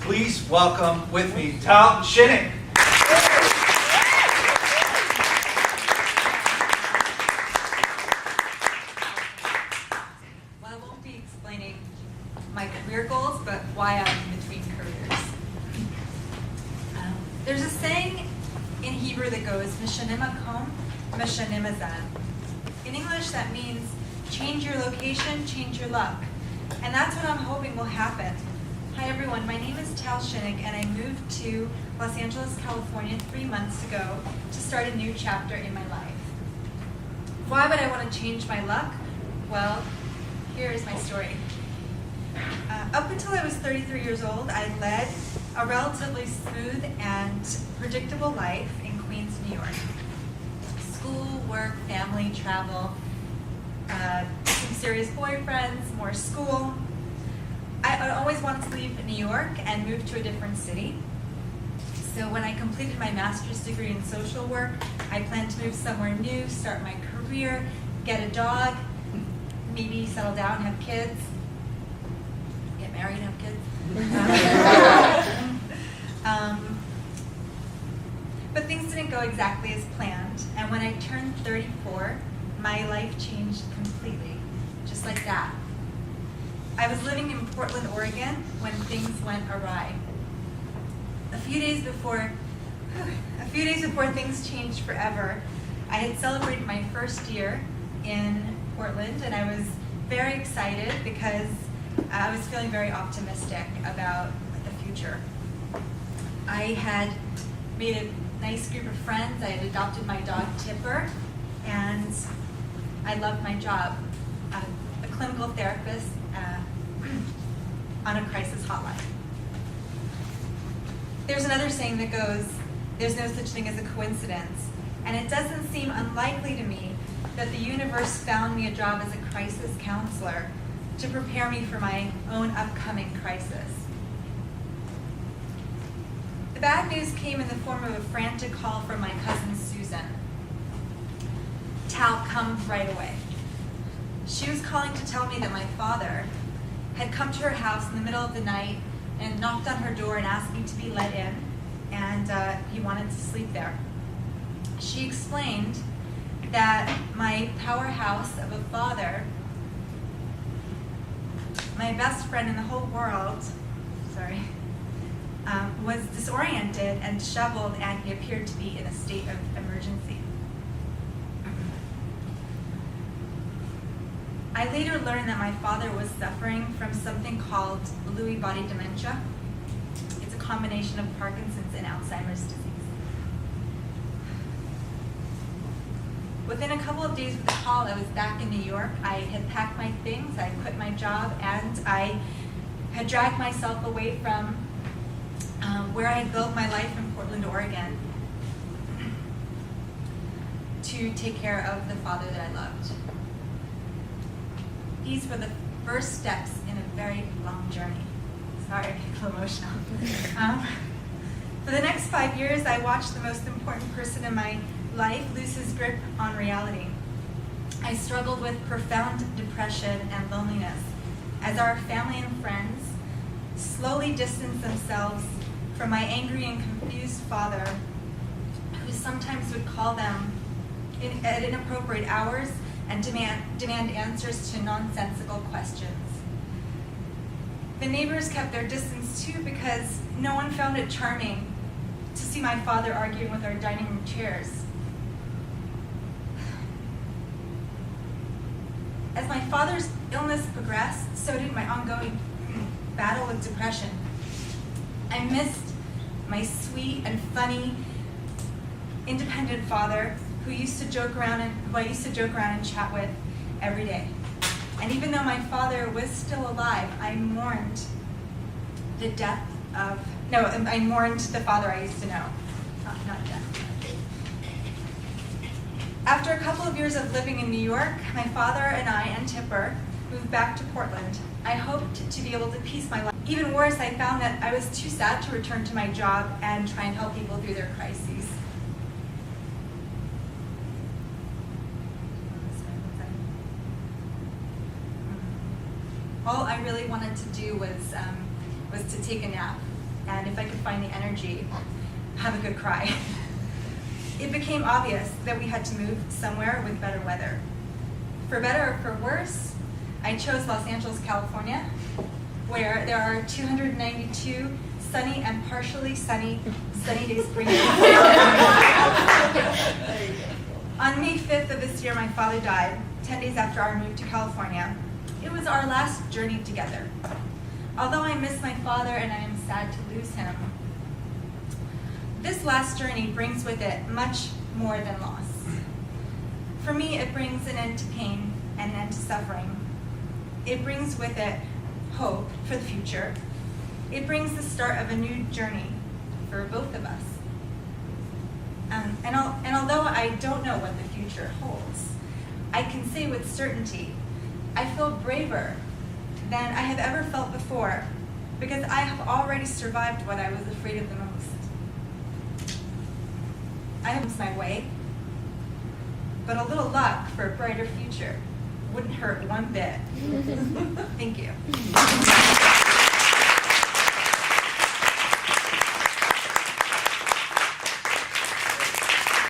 Please welcome with me, Tal Speech. Well, I won't be explaining my career goals, but why I'm in between careers. There's a saying in Hebrew that goes, "Mishanim makom, mishanim azan." In English, that means change your location, change your luck. And that's what I'm hoping will happen. Hi everyone, my name is Tal Speech, and I moved to Los Angeles, California 3 months ago to start a new chapter in my life. Why would I want to change my luck? Well, here is my story. Up until I was 33 years old, I led a relatively smooth and predictable life in Queens, New York. School, work, family, travel, some serious boyfriends, more school. I always wanted to leave New York and move to a different city. So when I completed my master's degree in social work, I planned to move somewhere new, start my career, get a dog, maybe settle down, have kids, get married, have kids. But things didn't go exactly as planned, and when I turned 34, my life changed completely, just like that. I was living in Portland, Oregon when things went awry. A few days before things changed forever, I had celebrated my first year in Portland, and I was very excited because I was feeling very optimistic about the future. I had made a nice group of friends. I had adopted my dog Tipper, and I loved my job, a clinical therapist on a crisis hotline. There's another saying that goes, "There's no such thing as a coincidence," and it doesn't seem unlikely to me that the universe found me a job as a crisis counselor to prepare me for my own upcoming crisis. The bad news came in the form of a frantic call from my cousin Susan. "Tal, come right away." She was calling to tell me that my father had come to her house in the middle of the night and knocked on her door and asked me to be let in, and he wanted to sleep there. She explained that my powerhouse of a father, my best friend in the whole world, was disoriented and disheveled, and he appeared to be in a state of emergency. I later learned that my father was suffering from something called Lewy body dementia. It's a combination of Parkinson's and Alzheimer's disease. Within a couple of days of the call, I was back in New York. I had packed my things, I quit my job, and I had dragged myself away from where I had built my life in Portland, Oregon, to take care of the father that I loved. These were the first steps in a very long journey. Sorry, I get a little emotional. For the next 5 years, I watched the most important person in my life lose his grip on reality. I struggled with profound depression and loneliness as our family and friends slowly distanced themselves from my angry and confused father, who sometimes would call them at inappropriate hours and demand answers to nonsensical questions. The neighbors kept their distance too because no one found it charming to see my father arguing with our dining room chairs. As my father's illness progressed, so did my ongoing battle with depression. I missed my sweet and funny, independent father who I used to joke around and chat with every day. And even though my father was still alive, I mourned the father I used to know, not death. After a couple of years of living in New York, my father and I and Tipper moved back to Portland. I hoped to be able to piece my life. Even worse, I found that I was too sad to return to my job and try and help people through their crises. All I really wanted to do was to take a nap. and if I could find the energy, have a good cry. It became obvious that we had to move somewhere with better weather. For better or for worse, I chose Los Angeles, California, where there are 292 sunny and partially sunny days per year. On May 5th of this year, my father died, 10 days after our move to California. It was our last journey together. Although I miss my father and I am sad to lose him, this last journey brings with it much more than loss. For me, it brings an end to pain and an end to suffering. It brings with it hope for the future. It brings the start of a new journey for both of us. And although I don't know what the future holds, I can say with certainty, I feel braver than I have ever felt before, because I have already survived what I was afraid of the most. I have missed my way, but a little luck for a brighter future wouldn't hurt one bit. Thank you.